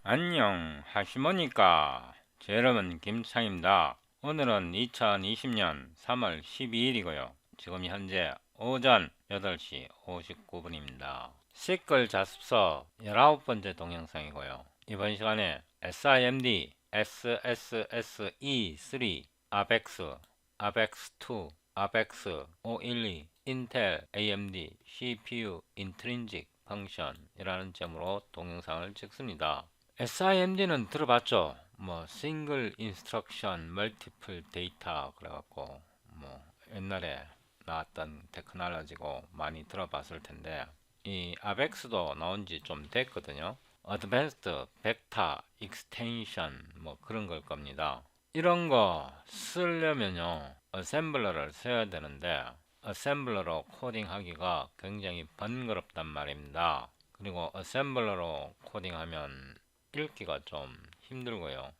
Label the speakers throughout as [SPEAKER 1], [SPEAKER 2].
[SPEAKER 1] 안녕 하시모니까. 여러분 김창입니다. 오늘은 2020년 3월 12일이고요 지금 현재 오전 8시 59분입니다 시끌 자습서 19번째 동영상이고요 이번 시간에 SIMD SSSE3 ABEX ABEX2 ABEX 512 인텔 AMD CPU Intrinsic Function 이라는 제목으로 동영상을 찍습니다. SIMD는 들어봤죠? 뭐 싱글 인스트럭션 멀티플 데이터 그래갖고 뭐 옛날에 나왔던 테크놀로지고 많이 들어봤을 텐데 이 ABEX도 나온 지 좀 됐거든요. Advanced Vector Extension 뭐 그런 걸 겁니다. 이런 거 쓰려면요 어셈블러를 써야 되는데 어셈블러로 코딩하기가 굉장히 번거롭단 말입니다. 그리고 어셈블러로 코딩하면 읽기가 좀 힘들고요.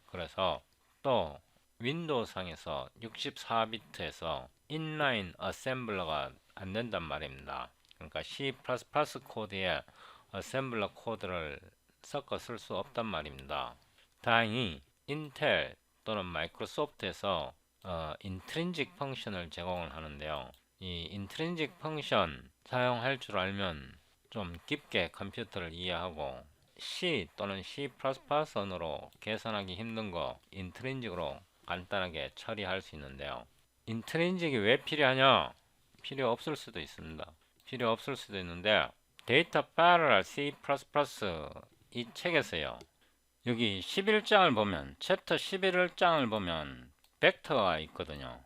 [SPEAKER 1] 그래서 또 윈도우상에서 64비트에서 인라인 어셈블러가 안 된단 말입니다. 그러니까 C++ 코드에 어셈블러 코드를 섞어 쓸 수 없단 말입니다. 다행히 인텔 또는 마이크로소프트에서 인트린직 펑션을 제공을 하는데요. 이 인트린직 펑션 사용할 줄 알면 좀 깊게 컴퓨터를 이해하고 C 또는 C++으로 계산하기 힘든 거 인트린직으로 간단하게 처리할 수 있는데요. 인트린직이 왜 필요하냐? 필요 없을 수도 있습니다. 필요 없을 수도 있는데 데이터 패러럴 C++ 이 책에서요. 여기 11장을 보면 챕터 11장을 보면 벡터가 있거든요.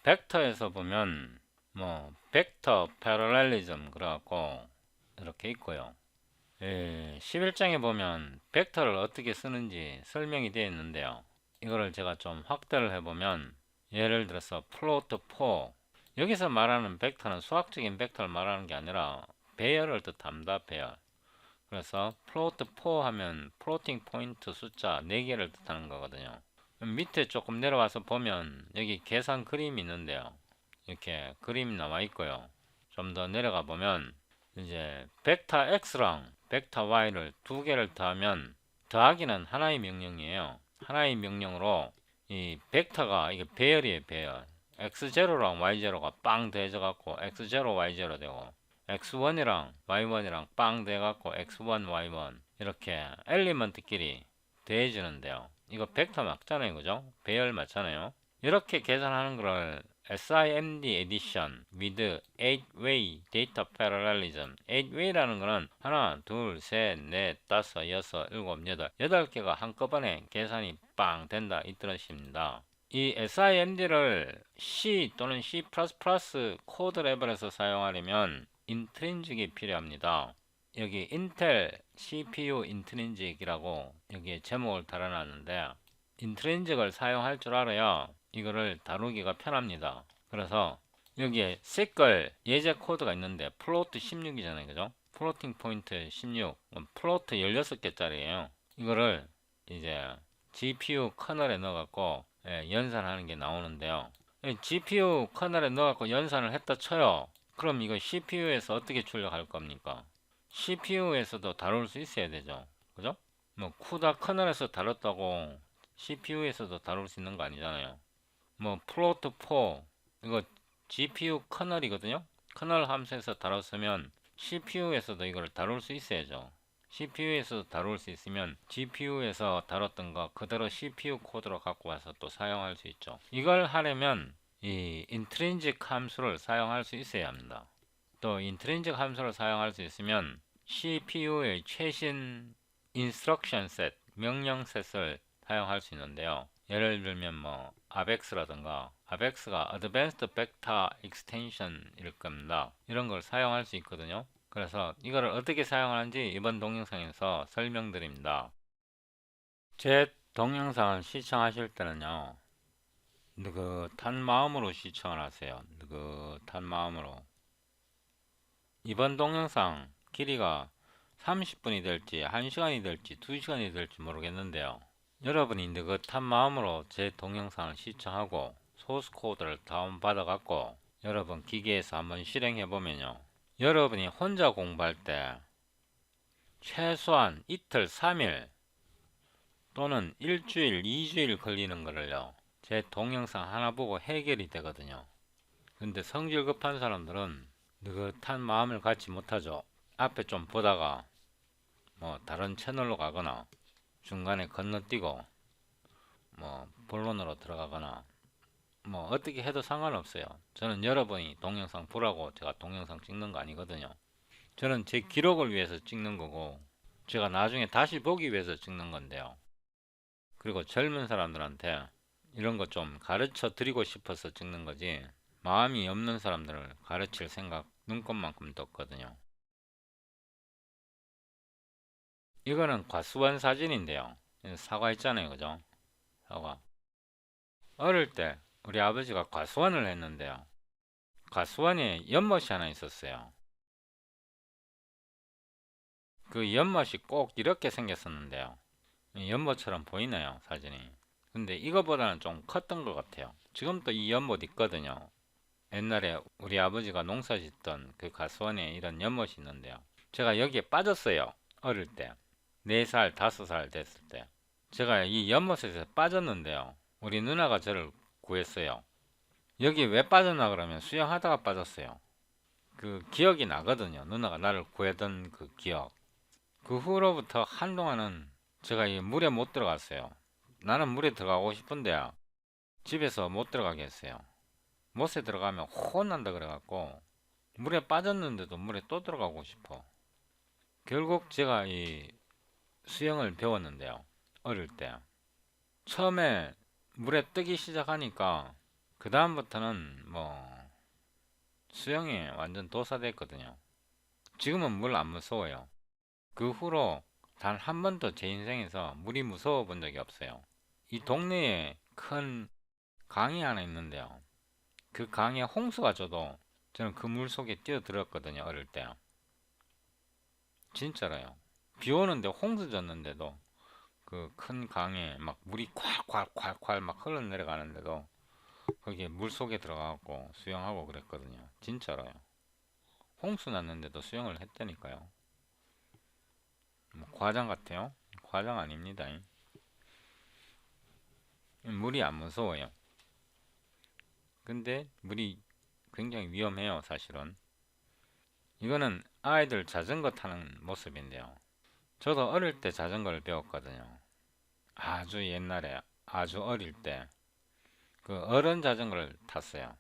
[SPEAKER 1] 벡터에서 보면 뭐 벡터 패러렐리즘 그래갖고 이렇게 있고요. 11장에 보면 벡터를 어떻게 쓰는지 설명이 되어 있는데요. 이거를 제가 좀 확대를 해보면 예를 들어서 플로트 4 여기서 말하는 벡터는 수학적인 벡터를 말하는 게 아니라 배열을 뜻합니다. 배열. 그래서 플로트 4 하면 플로팅 포인트 숫자 4개를 뜻하는 거거든요. 밑에 조금 내려와서 보면 여기 계산 그림이 있는데요. 이렇게 그림이 나와 있고요. 좀 더 내려가 보면 이제 벡터 x랑 벡터 y를 두 개를 더하면 더하기는 하나의 명령이에요. 하나의 명령으로 이 벡터가 이게 배열이에요. 배열. x0랑 y0가 빵 더해져 갖고 x0 y0 되고 x1이랑 y1이랑 빵 돼갖고 x1 y1 이렇게 엘리먼트끼리 더해지는데요. 이거 벡터 맞잖아요. 그죠? 배열 맞잖아요. 이렇게 계산하는 거를 SIMD Edition with 8-way data parallelism 8way라는 거는 하나, 둘, 셋, 넷, 다섯, 여섯, 일곱, 여덟 8개가 한꺼번에 계산이 빵 된다 이 뜻입니다. 이 SIMD를 C 또는 C++ 코드 레벨에서 사용하려면 인트린직이 필요합니다. 여기 인텔 CPU 인트린직이라고 여기에 제목을 달아놨는데 인트린직을 사용할 줄 알아야 이거를 다루기가 편합니다. 그래서 여기에 시끌 예제 코드가 있는데 플로트 16이잖아요. 그죠? 플로팅 포인트 16 플로트 16개짜리예요. 이거를 이제 GPU 커널에 넣어갖고 연산하는 게 나오는데요. GPU 커널에 넣어갖고 연산을 했다 쳐요. 그럼 이거 CPU에서 어떻게 출력할 겁니까? CPU에서도 다룰 수 있어야 되죠. 그죠? 뭐 쿠다 커널에서 다뤘다고 CPU에서도 다룰 수 있는 거 아니잖아요. 뭐 플로트 4 이거 GPU 커널이거든요. 커널 함수에서 다뤘으면 CPU에서도 이걸 다룰 수 있어야죠. CPU에서 다룰 수 있으면 GPU에서 다뤘던 거 그대로 CPU 코드로 갖고 와서 또 사용할 수 있죠. 이걸 하려면 이 인트린직 함수를 사용할 수 있어야 합니다. 또 인트린직 함수를 사용할 수 있으면 CPU의 최신 인스트럭션 셋, 명령 셋을 사용할 수 있는데요. 예를 들면 뭐 ABEX라든가 ABEX가 Advanced Vector Extension 일 겁니다. 이런 걸 사용할 수 있거든요. 그래서 이거를 어떻게 사용하는지 이번 동영상에서 설명드립니다. 제 동영상을 시청하실 때는요. 느긋한 마음으로 시청을 하세요. 느긋한 마음으로. 이번 동영상 길이가 30분이 될지 1시간이 될지 2시간이 될지 모르겠는데요. 여러분이 느긋한 마음으로 제 동영상을 시청하고 소스 코드를 다운받아 갖고 여러분 기계에서 한번 실행해 보면요. 여러분이 혼자 공부할 때 최소한 이틀, 3일 또는 일주일, 2주일 걸리는 거를요, 제 동영상 하나 보고 해결이 되거든요. 근데 성질 급한 사람들은 느긋한 마음을 갖지 못하죠. 앞에 좀 보다가 뭐 다른 채널로 가거나 중간에 건너뛰고 뭐 본론으로 들어가거나 뭐 어떻게 해도 상관없어요. 저는 여러분이 동영상 보라고 제가 동영상 찍는 거 아니거든요. 저는 제 기록을 위해서 찍는 거고 제가 나중에 다시 보기 위해서 찍는 건데요. 그리고 젊은 사람들한테 이런 거 좀 가르쳐 드리고 싶어서 찍는 거지, 마음이 없는 사람들을 가르칠 생각 눈꼽만큼도 없거든요. 이거는 과수원 사진인데요. 사과 있잖아요, 그죠? 사과. 어릴 때 우리 아버지가 과수원을 했는데요. 과수원에 연못이 하나 있었어요. 그 연못이 꼭 이렇게 생겼었는데요. 연못처럼 보이네요, 사진이. 근데 이거보다는 좀 컸던 것 같아요. 지금도 이 연못 있거든요. 옛날에 우리 아버지가 농사 짓던 그 과수원에 이런 연못이 있는데요. 제가 여기에 빠졌어요, 어릴 때. 4살, 5살 됐을 때. 제가 이 연못에서 빠졌는데요. 우리 누나가 저를 구했어요. 여기 왜 빠졌나 그러면 수영하다가 빠졌어요. 그 기억이 나거든요. 누나가 나를 구했던 그 기억. 그 후로부터 한동안은 제가 이 물에 못 들어갔어요. 나는 물에 들어가고 싶은데 집에서 못 들어가게 했어요. 못에 들어가면 혼난다 그래갖고 물에 빠졌는데도 물에 또 들어가고 싶어. 결국 제가 이 수영을 배웠는데요, 어릴 때. 처음에 물에 뜨기 시작하니까 그 다음부터는 뭐 수영이 완전 도사됐거든요. 지금은 물 안 무서워요. 그 후로 단 한 번도 제 인생에서 물이 무서워 본 적이 없어요. 이 동네에 큰 강이 하나 있는데요. 그 강에 홍수가 져도 저는 그 물 속에 뛰어들었거든요, 어릴 때. 진짜로요. 비 오는데 홍수 졌는데도 그 큰 강에 막 물이 콸콸콸콸 막 흘러내려가는데도 거기에 물 속에 들어가고 수영하고 그랬거든요. 진짜로요. 홍수 났는데도 수영을 했다니까요. 뭐 과장 같아요? 과장 아닙니다. 물이 안 무서워요. 근데 물이 굉장히 위험해요, 사실은. 이거는 아이들 자전거 타는 모습인데요. 저도 어릴 때 자전거를 배웠거든요. 아주 옛날에, 아주 어릴 때. 그 어른 자전거를 탔어요.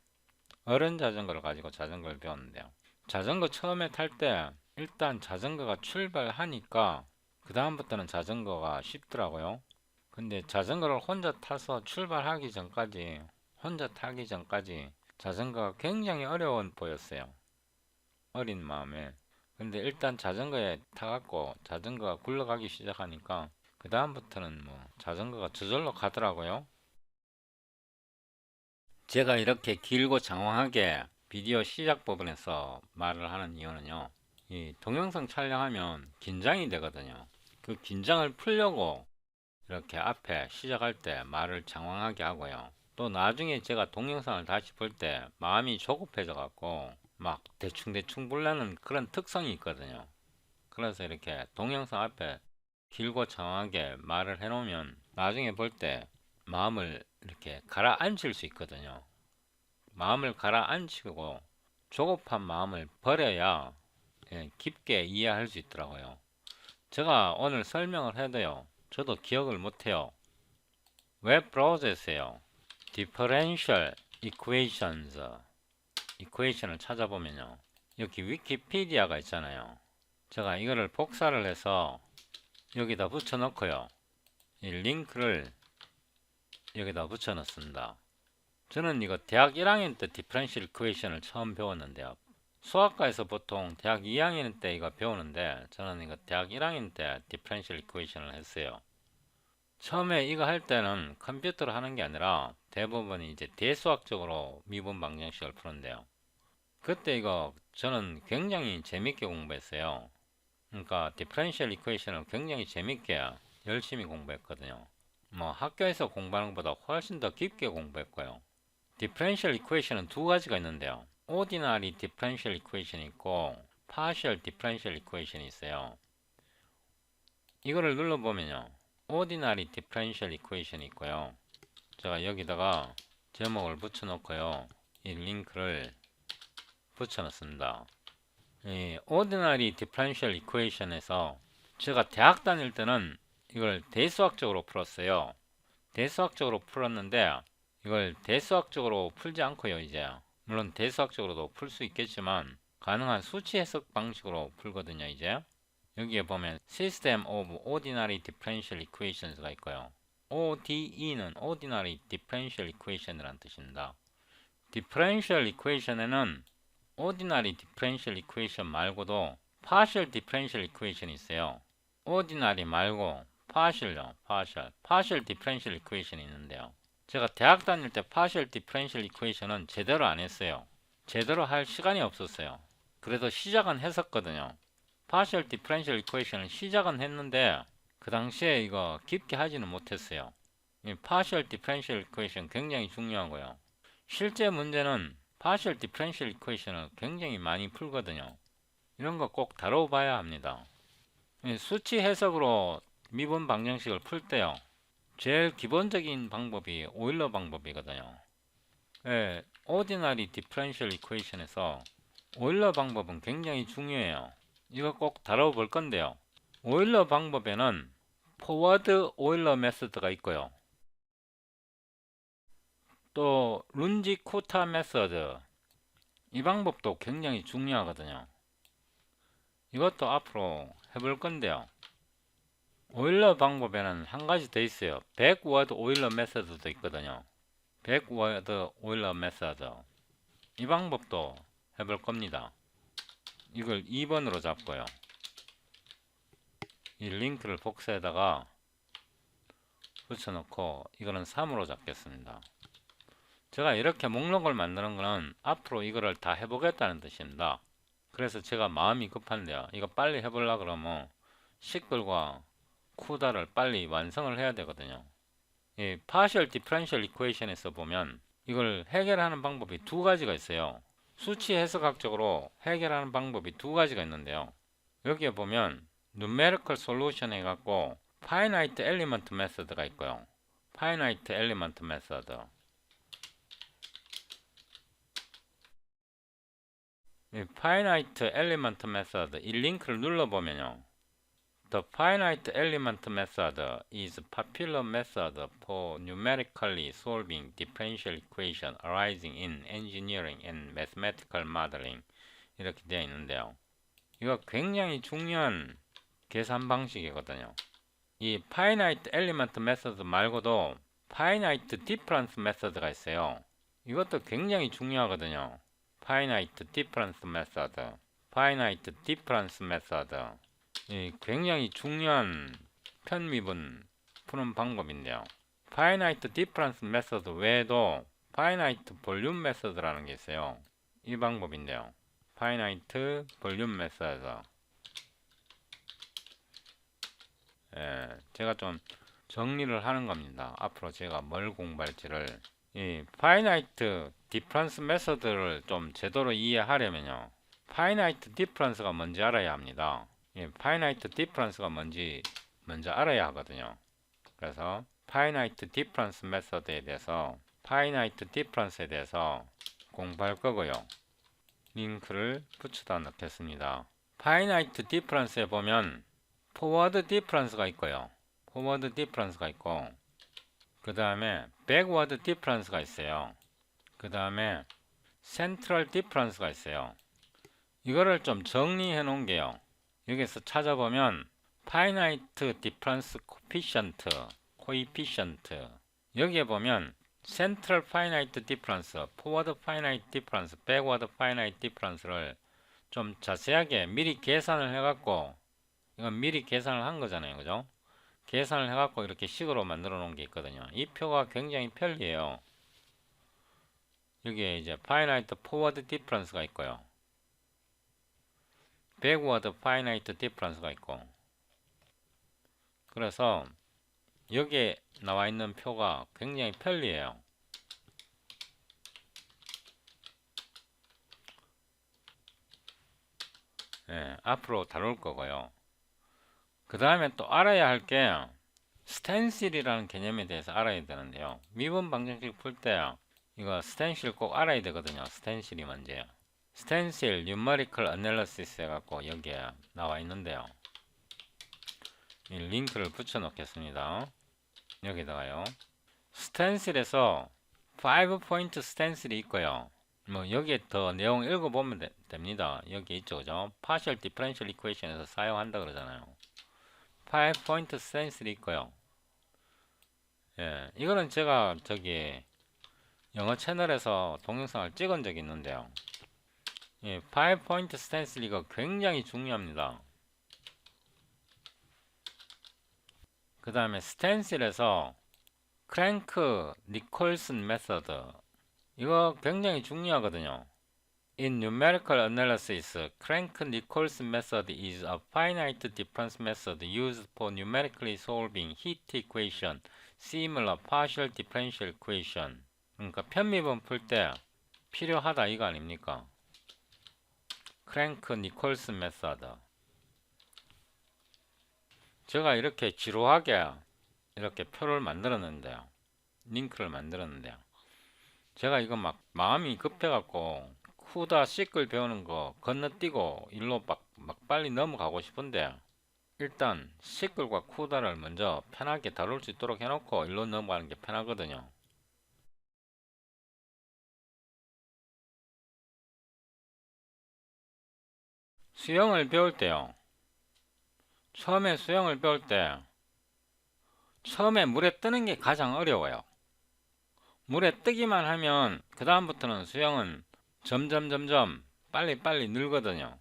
[SPEAKER 1] 어른 자전거를 가지고 자전거를 배웠는데요. 자전거 처음에 탈 때 일단 자전거가 출발하니까 그 다음부터는 자전거가 쉽더라고요. 근데 자전거를 혼자 타서 출발하기 전까지, 혼자 타기 전까지 자전거가 굉장히 어려워 보였어요, 어린 마음에. 근데 일단 자전거에 타갖고 자전거가 굴러가기 시작하니까 그 다음부터는 뭐 자전거가 저절로 가더라고요. 제가 이렇게 길고 장황하게 비디오 시작 부분에서 말을 하는 이유는요, 이 동영상 촬영하면 긴장이 되거든요. 그 긴장을 풀려고 이렇게 앞에 시작할 때 말을 장황하게 하고요. 또 나중에 제가 동영상을 다시 볼 때 마음이 조급해져 갖고 막 대충대충 보려는 그런 특성이 있거든요. 그래서 이렇게 동영상 앞에 길고 장황하게 말을 해놓으면 나중에 볼 때 마음을 이렇게 가라앉힐 수 있거든요. 마음을 가라앉히고 조급한 마음을 버려야 깊게 이해할 수 있더라고요. 제가 오늘 설명을 해도요, 저도 기억을 못해요. 웹 브라우저에서요, differential equations, 이퀘이션을 찾아보면요, 여기 위키피디아가 있잖아요. 제가 이거를 복사를 해서 여기다 붙여 놓고요, 이 링크를 여기다 붙여 넣습니다. 저는 이거 대학 1학년 때 디퍼런셜 이퀘이션을 처음 배웠는데요. 수학과에서 보통 대학 2학년 때 이거 배우는데 저는 이거 대학 1학년 때 디퍼런셜 이퀘이션을 했어요. 처음에 이거 할 때는 컴퓨터로 하는 게 아니라 대부분 이제 대수학적으로 미분 방정식을 푸는데요. 그때 이거 저는 굉장히 재밌게 공부했어요. 그러니까 디퍼런셜 이퀘이션을 굉장히 재밌게 열심히 공부했거든요. 뭐 학교에서 공부하는 것보다 훨씬 더 깊게 공부했고요. 디퍼런셜 이퀘이션은 두 가지가 있는데요. ordinary differential equation이 있고 partial differential equation이 있어요. 이거를 눌러보면요, ordinary differential equation이 있고요. 제가 여기다가 제목을 붙여 놓고요, 이 링크를 붙여 놨습니다. 이 ordinary differential equation에서 제가 대학 다닐 때는 이걸 대수학적으로 풀었어요. 대수학적으로 풀었는데 이걸 대수학적으로 풀지 않고요, 이제 물론 대수학적으로도 풀 수 있겠지만 가능한 수치 해석 방식으로 풀거든요. 이제 여기에 보면 System of Ordinary Differential Equations가 있고요. ODE는 Ordinary Differential Equation이라는 뜻입니다. Differential Equation에는 Ordinary Differential Equation 말고도 Partial Differential Equation이 있어요. Ordinary 말고 Partial요. Partial Differential Equation이 있는데요. 제가 대학 다닐 때 Partial Differential Equation은 제대로 안 했어요. 제대로 할 시간이 없었어요. 그래도 시작은 했었거든요. Partial Differential Equation을 시작은 했는데 그 당시에 이거 깊게 하지는 못했어요. 이 Partial Differential Equation 굉장히 중요하고요. 실제 문제는 Partial Differential Equation을 굉장히 많이 풀거든요. 이런 거 꼭 다뤄봐야 합니다. 수치 해석으로 미분 방정식을 풀 때요, 제일 기본적인 방법이 오일러 방법이거든요. Ordinary Differential Equation에서 오일러 방법은 굉장히 중요해요. 이거 꼭 다뤄볼 건데요. 오일러 방법에는 포워드 오일러 메소드가 있고요. 또 룬지 쿠타 메소드, 이 방법도 굉장히 중요하거든요. 이것도 앞으로 해볼 건데요. 오일러 방법에는 한 가지 더 있어요. 백워드 오일러 메소드도 있거든요. 백워드 오일러 메소드, 이 방법도 해볼 겁니다. 이걸 2번으로 잡고요. 이 링크를 복사에다가 붙여놓고 이거는 3으로 잡겠습니다. 제가 이렇게 목록을 만드는 거는 앞으로 이거를 다 해보겠다는 뜻입니다. 그래서 제가 마음이 급한데요, 이거 빨리 해보려고 그러면 시끌과 쿠다를 빨리 완성을 해야 되거든요. 이 Partial Differential Equation에서 보면 이걸 해결하는 방법이 두 가지가 있어요. 수치 해석학적으로 해결하는 방법이 두 가지가 있는데요. 여기에 보면 Numerical Solution 해갖고 Finite Element Method가 있고요. Finite Element Method, 이 Finite Element Method, 이 링크를 눌러보면요, The finite element method is a popular method for numerically solving differential equations arising in engineering and mathematical modeling, 이렇게 되어 있는데요. 이거 굉장히 중요한 계산 방식이거든요. 이 finite element method 말고도 finite difference method가 있어요. 이것도 굉장히 중요하거든요. finite difference method, finite difference method, 굉장히 중요한 편미분 푸는 방법인데요. Finite Difference Method 외에도 Finite Volume Method라는 게 있어요. 이 방법인데요. Finite Volume Method, 제가 좀 정리를 하는 겁니다. 앞으로 제가 뭘 공부할지를. 이 Finite Difference Method를 좀 제대로 이해하려면요, Finite Difference가 뭔지 알아야 합니다. Finite Difference가 뭔지 먼저 알아야 하거든요. 그래서 Finite Difference Method에 대해서, Finite Difference에 대해서 공부할 거고요. 링크를 붙여다 넣겠습니다. Finite Difference에 보면 Forward Difference가 있고요. Forward Difference가 있고, 그 다음에 Backward Difference가 있어요. 그 다음에 Central Difference가 있어요. 이거를 좀 정리해 놓은 게요, 여기서 찾아보면 Finite Difference Coefficient, 여기에 보면 Central Finite Difference, Forward Finite Difference, Backward Finite Difference를 좀 자세하게 미리 계산을 해갖고, 이건 미리 계산을 한 거잖아요, 그죠? 계산을 해갖고 이렇게 식으로 만들어 놓은 게 있거든요. 이 표가 굉장히 편리해요. 여기에 이제 Finite Forward Difference가 있고요, Backward Finite Difference가 있고, 그래서 여기에 나와 있는 표가 굉장히 편리해요. 앞으로 다룰 거고요. 그 다음에 또 알아야 할 게 스텐실이라는 개념에 대해서 알아야 되는데요. 미분 방정식 풀 때 이거 스텐실 꼭 알아야 되거든요. 스텐실이 문제예요. 스텐실 Numerical Analysis 해갖고 여기에 나와 있는데요. 이 링크를 붙여 놓겠습니다. 여기다가요. 스텐실에서 5포인트 스텐실이 있고요. 뭐 여기에 더 내용 읽어보면 됩니다. 여기 있죠, 그죠? Partial Differential Equation에서 사용한다 그러잖아요. 5포인트 스텐실이 있고요. 예, 이거는 제가 저기 영어 채널에서 동영상을 찍은 적이 있는데요. 예, 5포인트 스텐실 이거 굉장히 중요합니다. 그 다음에 스텐실에서 크랭크 니콜슨 메서드 이거 굉장히 중요하거든요. In numerical analysis, Crank-Nicolson method is a finite difference method used for numerically solving heat equation, similar partial differential equation. 그러니까 편미분 풀 때 필요하다 이거 아닙니까? Crank-Nicolson method. 제가 이렇게 지루하게 이렇게 표를 만들었는데요. 링크를 만들었는데요. 제가 이거 막 마음이 급해갖고 쿠다 시클 배우는 거 건너뛰고 일로 막 빨리 넘어가고 싶은데 일단 시클과 쿠다를 먼저 편하게 다룰 수 있도록 해놓고 일로 넘어가는 게 편하거든요. 수영을 배울 때요. 처음에 수영을 배울 때 처음에 물에 뜨는 게 가장 어려워요. 물에 뜨기만 하면 그 다음부터는 수영은 점점 빨리 늘거든요.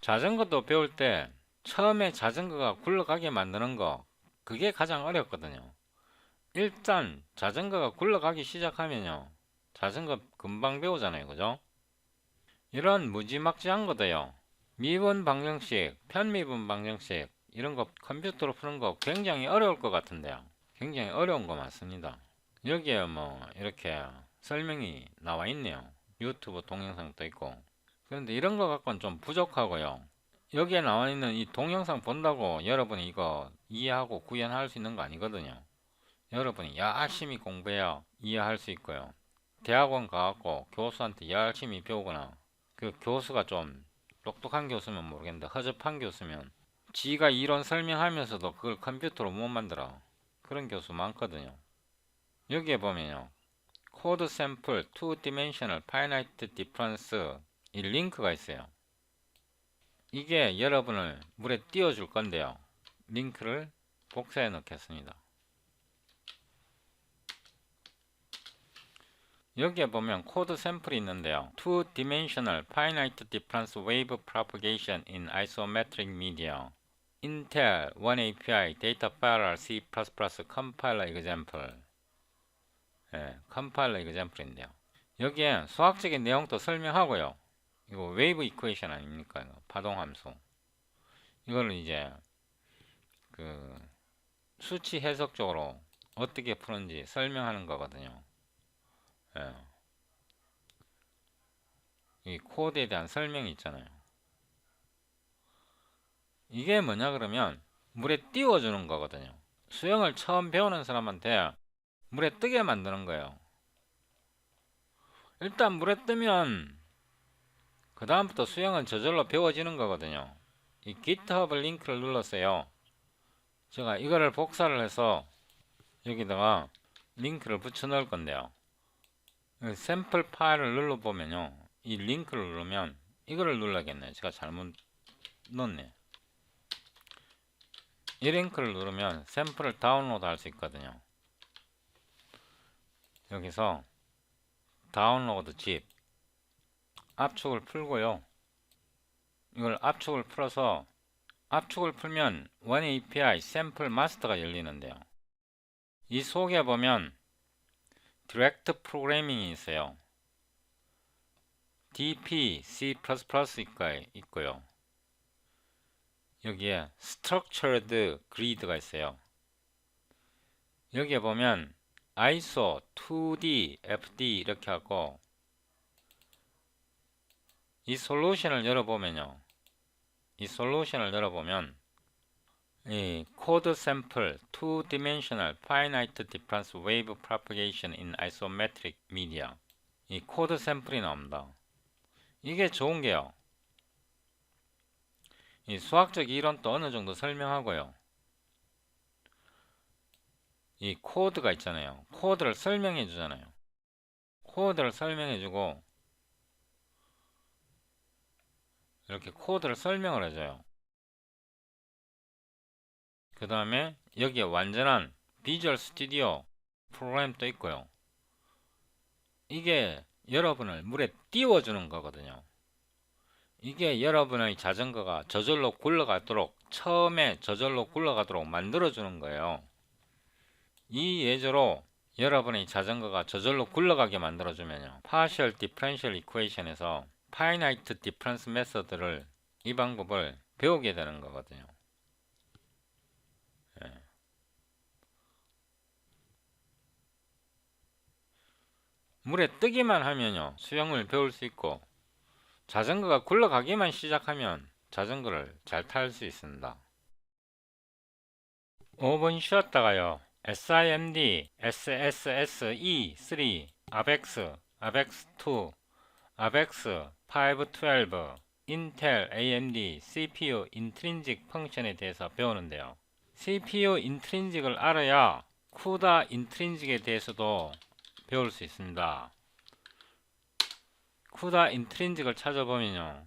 [SPEAKER 1] 자전거도 배울 때 처음에 자전거가 굴러가게 만드는 거 그게 가장 어렵거든요. 일단 자전거가 굴러가기 시작하면요 자전거 금방 배우잖아요, 그죠? 이런 무지막지한 거도요 미분 방정식, 편미분 방정식 이런 거 컴퓨터로 푸는 거 굉장히 어려울 것 같은데요. 굉장히 어려운 거 맞습니다. 여기에 뭐 이렇게 설명이 나와 있네요. 유튜브 동영상도 있고. 그런데 이런 거 갖고는 좀 부족하고요. 여기에 나와 있는 이 동영상 본다고 여러분이 이거 이해하고 구현할 수 있는 거 아니거든요. 여러분이 열심히 공부해야 이해할 수 있고요. 대학원 가갖고 교수한테 열심히 배우거나 그 교수가 좀 똑똑한 교수면 모르겠는데 허접한 교수면 지가 이론 설명하면서도 그걸 컴퓨터로 못 만들어. 그런 교수 많거든요. 여기에 보면요. 코드 샘플 2dimensional finite difference 이 링크가 있어요. 이게 여러분을 물에 띄워줄 건데요. 링크를 복사해 놓겠습니다. 여기에 보면 코드 샘플이 있는데요. Two-dimensional finite difference wave propagation in isometric media. Intel One API Data Parallel C++ Compiler Example. 예, Compiler Example인데요. 여기에 수학적인 내용도 설명하고요. 이거 웨이브 이퀘이션 아닙니까? 파동함수. 이거를 이제 그 수치 해석적으로 어떻게 푸는지 설명하는 거거든요. 예. 이 코드에 대한 설명이 있잖아요. 이게 뭐냐 그러면 물에 띄워주는 거거든요. 수영을 처음 배우는 사람한테 물에 뜨게 만드는 거예요. 일단 물에 뜨면 그 다음부터 수영은 저절로 배워지는 거거든요. 이 GitHub 링크를 눌렀어요. 제가 이거를 복사를 해서 여기다가 링크를 붙여 넣을 건데요. 샘플 파일을 눌러보면요. 이 링크를 누르면 이거를 눌러야겠네요. 제가 잘못 넣었네. 이 링크를 누르면 샘플을 다운로드 할 수 있거든요. 여기서 다운로드 zip 압축을 풀고요. 이걸 압축을 풀어서 압축을 풀면 One API 샘플 마스터가 열리는데요. 이 속에 보면 디렉트 프로그래밍이 있어요. DP, C++ 있고요. 여기에 Structured Grid가 있어요. 여기에 보면 ISO, 2D, FD 이렇게 하고 이 솔루션을 열어보면요. 이 솔루션을 열어보면 이 코드 샘플 two dimensional finite difference wave propagation in isometric media. 이 코드 샘플이 나옵니다. 이게 좋은 게요. 이 수학적 이론도 어느 정도 설명하고요. 이 코드가 있잖아요. 코드를 설명해 주잖아요. 코드를 설명해 주고 이렇게 코드를 설명을 해줘요. 그 다음에 여기에 완전한 비주얼 스튜디오 프로그램도 있고요. 이게 여러분을 물에 띄워주는 거거든요. 이게 여러분의 자전거가 저절로 굴러가도록, 처음에 저절로 굴러가도록 만들어주는 거예요. 이 예제로 여러분의 자전거가 저절로 굴러가게 만들어주면요, Partial Differential Equation에서 Finite Difference 메서드를, 이 방법을 배우게 되는 거거든요. 예. 물에 뜨기만 하면요, 수영을 배울 수 있고, 자전거가 굴러가기만 시작하면 자전거를 잘 탈 수 있습니다. 5분 쉬었다가요, SIMD, SSSE3, ABEX, ABEX2, ABEX 512, 인텔 AMD CPU 인트린직 펑션에 대해서 배우는데요. CPU 인트린직을 알아야 CUDA 인트린직에 대해서도 배울 수 있습니다. CUDA 인트린직을 찾아보면요,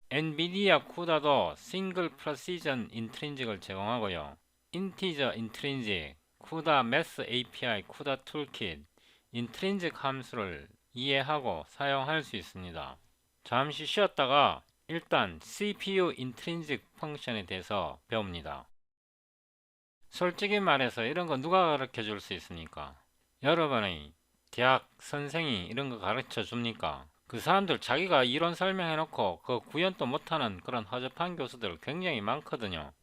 [SPEAKER 1] 엔비디아 CUDA도 싱글 프리시전 인트린직을 제공하고요, 인티저 인트린직, CUDA Math API, CUDA 툴킷, 인트린직 함수를 이해하고 사용할 수 있습니다. 잠시 쉬었다가 일단 CPU 인트린직 펑션에 대해서 배웁니다. 솔직히 말해서 이런 거 누가 가르쳐 줄 수 있습니까? 여러분의 대학 선생이 이런 거 가르쳐 줍니까? 그 사람들 자기가 이론 설명해 놓고 그 구현도 못하는 그런 허접한 교수들 굉장히 많거든요.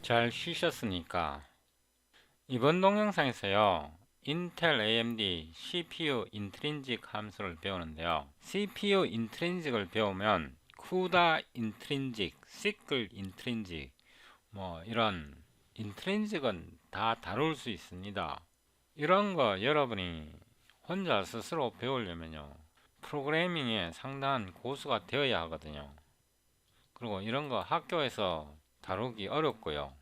[SPEAKER 1] 잘 쉬셨습니까? 이번 동영상에서요, 인텔 AMD CPU 인트린직 함수를 배우는데요. CPU 인트린직을 배우면 CUDA 인트린직, SYCL 인트린직, 뭐 이런 인트린직은 다 다룰 수 있습니다. 이런 거 여러분이 혼자 스스로 배우려면요, 프로그래밍에 상당한 고수가 되어야 하거든요. 그리고 이런 거 학교에서 다루기 어렵고요.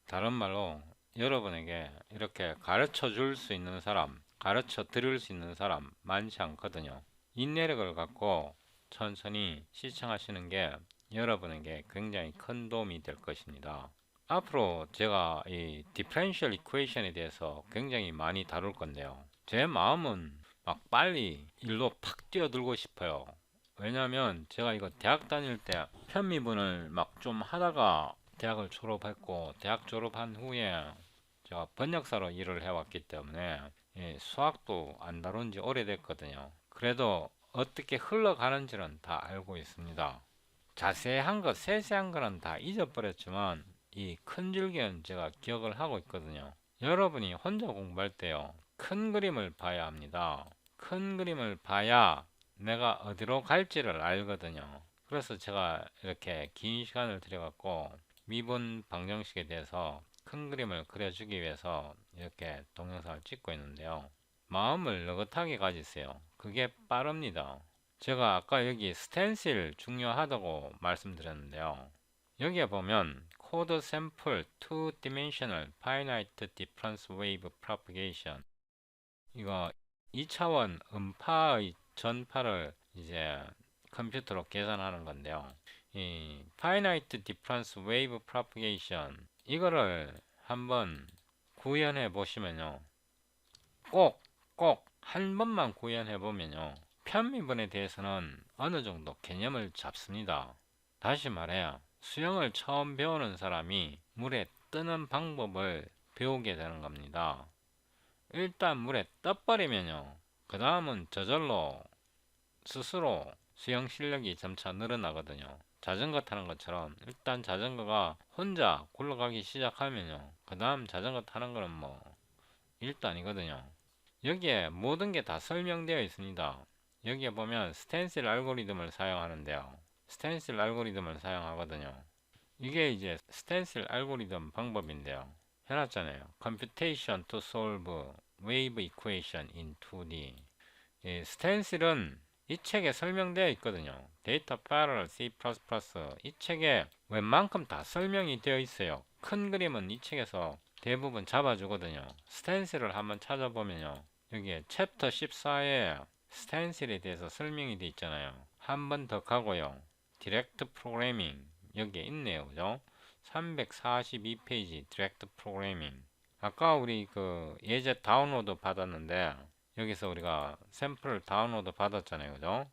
[SPEAKER 1] 다른 말로 여러분에게 이렇게 가르쳐 줄 수 있는 사람, 가르쳐 드릴 수 있는 사람 많지 않거든요. 인내력을 갖고 천천히 시청하시는 게 여러분에게 굉장히 큰 도움이 될 것입니다. 앞으로 제가 이 디퍼런셜 이퀘이션에 대해서 굉장히 많이 다룰 건데요. 제 마음은 막 빨리 일로 팍 뛰어들고 싶어요. 왜냐면 제가 이거 대학 다닐 때 편미분을 막 좀 하다가 대학을 졸업했고, 대학 졸업한 후에 제가 번역사로 일을 해왔기 때문에 수학도 안 다룬 지 오래됐거든요. 그래도 어떻게 흘러가는지는 다 알고 있습니다. 자세한 것, 세세한 거는 다 잊어버렸지만 이 큰 줄기는 제가 기억을 하고 있거든요. 여러분이 혼자 공부할 때요, 큰 그림을 봐야 합니다. 큰 그림을 봐야 내가 어디로 갈지를 알거든요. 그래서 제가 이렇게 긴 시간을 들여갖고 미분 방정식에 대해서 큰 그림을 그려주기 위해서 이렇게 동영상을 찍고 있는데요. 마음을 느긋하게 가지세요. 그게 빠릅니다. 제가 아까 여기 스텐실 중요하다고 말씀드렸는데요. 여기에 보면 코드 샘플 2 dimensional finite difference wave propagation, 이거 2차원 음파의 전파를 이제 컴퓨터로 계산하는 건데요. 이 finite difference wave propagation, 이거를 한번 구현해 보시면요, 꼭 한 번만 구현해 보면요, 편미분에 대해서는 어느 정도 개념을 잡습니다. 다시 말해 수영을 처음 배우는 사람이 물에 뜨는 방법을 배우게 되는 겁니다. 일단 물에 떠버리면요, 그 다음은 저절로 스스로 수영 실력이 점차 늘어나거든요. 자전거 타는 것처럼 일단 자전거가 혼자 굴러가기 시작하면요, 그 다음 자전거 타는 거는 뭐 일도 아니거든요. 여기에 모든 게 다 설명되어 있습니다. 여기에 보면 스텐실 알고리즘을 사용하는데요, 스텐실 알고리즘을 사용하거든요. 이게 이제 스텐실 알고리즘 방법인데요. 해놨잖아요. Computation to solve wave equation in 2D. 이 스텐실은 이 책에 설명되어 있거든요. 데이터 패러럴 C++, 이 책에 웬만큼 다 설명이 되어 있어요. 큰 그림은 이 책에서 대부분 잡아주거든요. 스텐실을 한번 찾아보면요, 여기에 챕터 14에 스텐실에 대해서 설명이 되어 있잖아요. 한 번 더 가고요, 디렉트 프로그래밍 여기에 있네요. 그죠? 342페이지 디렉트 프로그래밍. 아까 우리 그 예제 다운로드 받았는데 여기서 우리가 샘플을 다운로드 받았잖아요. 그죠?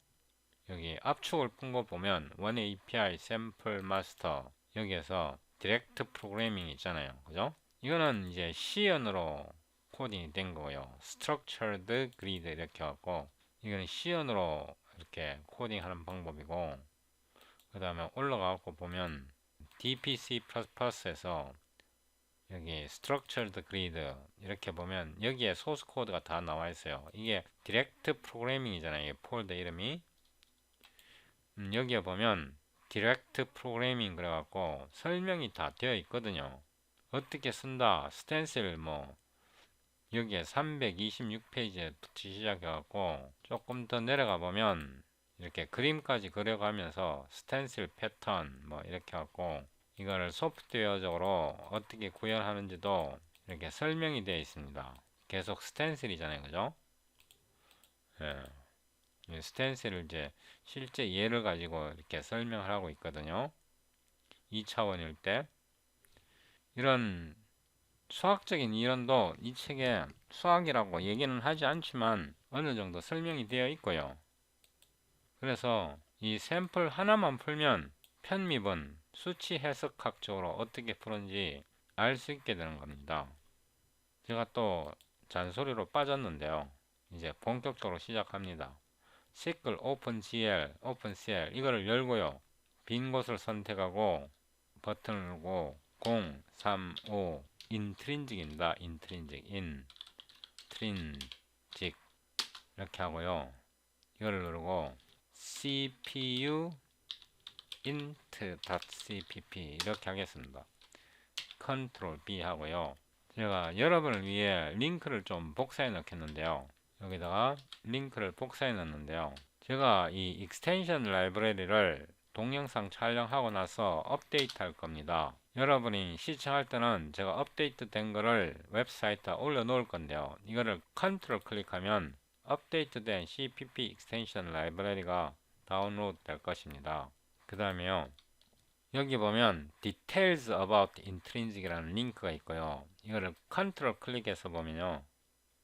[SPEAKER 1] 여기 압축을 푼 거 보면 원 API 샘플 마스터, 여기에서 디렉트 프로그래밍 있잖아요. 그죠? 이거는 이제 C언어로 코딩이 된 거고요. Structured Grid 이렇게 하고, 이거는 C언어로 이렇게 코딩하는 방법이고, 그 다음에 올라가고 보면 DPC++에서 여기 Structured Grid 이렇게 보면 여기에 소스 코드가 다 나와 있어요. 이게 디렉트 프로그래밍이잖아요. 이 폴더 이름이. 여기에 보면 디렉트 프로그래밍 그래갖고 설명이 다 되어 있거든요. 어떻게 쓴다, 스텐실 뭐 여기에 326페이지부터 시작해갖고 조금 더 내려가 보면 이렇게 그림까지 그려가면서 스텐실 패턴 뭐 이렇게 갖고 이거를 소프트웨어적으로 어떻게 구현하는지도 이렇게 설명이 되어 있습니다. 계속 스텐실이잖아요. 그죠? 예. 스텐실을 이제 실제 예를 가지고 이렇게 설명을 하고 있거든요. 2차원일 때. 이런 수학적인 이론도 이 책에 수학이라고 얘기는 하지 않지만 어느 정도 설명이 되어 있고요. 그래서 이 샘플 하나만 풀면 편미분, 수치 해석학적으로 어떻게 푸는지 알 수 있게 되는 겁니다. 제가 또 잔소리로 빠졌는데요. 이제 본격적으로 시작합니다. SYCL, OpenCL 이거를 열고요, 빈 곳을 선택하고 버튼을 누르고 035 인트린직입니다. 인트린직 이렇게 하고요. 이걸 누르고 cpu int.cpp 이렇게 하겠습니다. 컨트롤 B 하고요. 제가 여러분을 위해 링크를 좀 복사해 넣겠는데요. 여기다가 링크를 복사해 넣는데요. 제가 이 익스텐션 라이브러리를 동영상 촬영하고 나서 업데이트 할 겁니다. 여러분이 시청할 때는 제가 업데이트 된 거를 웹사이트에 올려 놓을 건데요. 이거를 컨트롤 클릭하면 업데이트 된 CPP 익스텐션 라이브러리가 다운로드 될 것입니다. 그 다음에요. 여기 보면 Details about Intrinsic 이라는 링크가 있고요. 이거를 컨트롤 클릭해서 보면요.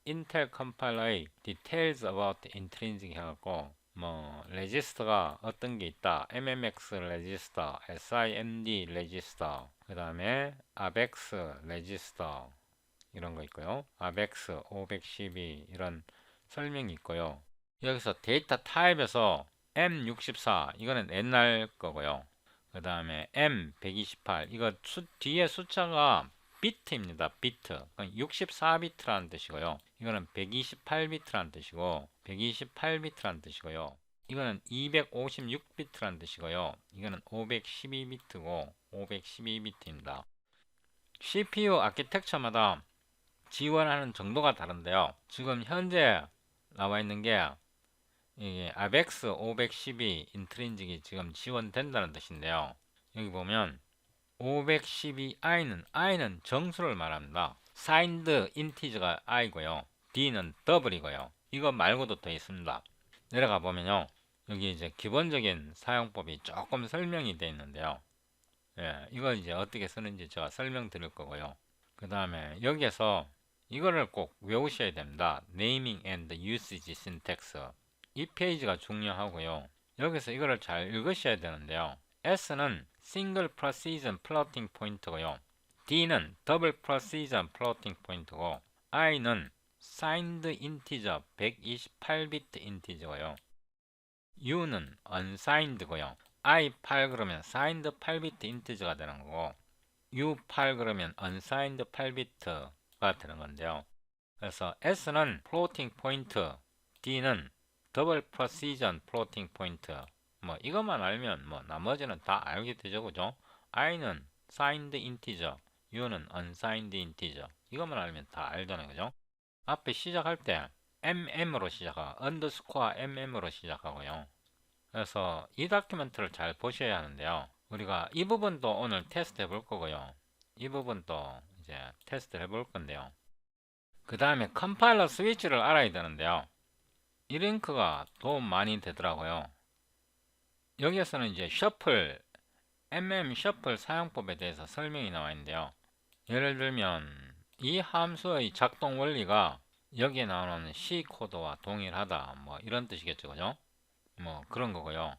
[SPEAKER 1] 인텔 컴파일러의 Details about Intrinsic 해갖고 레지스터가 어떤 게 있다. MMX 레지스터, SIMD 레지스터, 그 다음에 ABEX 레지스터 이런 거 있고요. ABEX 512 이런 설명이 있고요. 여기서 데이터 타입에서 M64 이거는 옛날 거고요. 그 다음에 M128 이거 뒤에 숫자가 비트입니다. 비트 64비트라는 뜻이고요. 이거는 128비트라는 뜻이고 128비트라는 뜻이고요. 이거는 256비트라는 뜻이고요. 이거는 512비트고 512비트입니다. CPU 아키텍처마다 지원하는 정도가 다른데요. 지금 현재 나와 있는 게 이게 ABEX 512 인트린직이 지금 지원된다는 뜻인데요. 여기 보면 512i는 정수를 말합니다. signed integer가 i고요. d는 더블이고요. 이거 말고도 더 있습니다. 내려가 보면요. 여기 이제 기본적인 사용법이 조금 설명이 되어 있는데요. 예, 이걸 이제 어떻게 쓰는지 제가 설명드릴 거고요. 그 다음에 여기에서 이거를 꼭 외우셔야 됩니다. naming and usage syntax. 이 페이지가 중요하고요. 여기서 이거를 잘 읽으셔야 되는데요. S는 single precision floating point고요. D는 double precision floating point고 I는 signed integer 128bit integer고요. U는 unsigned고요. I8 그러면 signed 8bit integer가 되는 거고 U8 그러면 unsigned 8bit가 되는 건데요. 그래서 S는 floating point, D는 double precision floating point. 이것만 알면 나머지는 다 알게 되죠, 그죠? I는 signed integer, U는 unsigned integer. 이것만 알면 다 알잖아요, 그죠? 앞에 시작할 때 mm으로 시작하고 underscore mm으로 시작하고요. 그래서 이 다큐멘트를 잘 보셔야 하는데요. 우리가 이 부분도 오늘 테스트 해볼 거고요. 이 부분도 이제 테스트 해볼 건데요. 그 다음에 컴파일러 스위치를 알아야 되는데요. 이 링크가 도움 많이 되더라고요. 여기에서는 이제 셔플, 셔플 사용법에 대해서 설명이 나와 있는데요. 예를 들면 이 함수의 작동 원리가 여기에 나오는 C 코드와 동일하다 이런 뜻이겠죠, 그죠? 그런 거고요.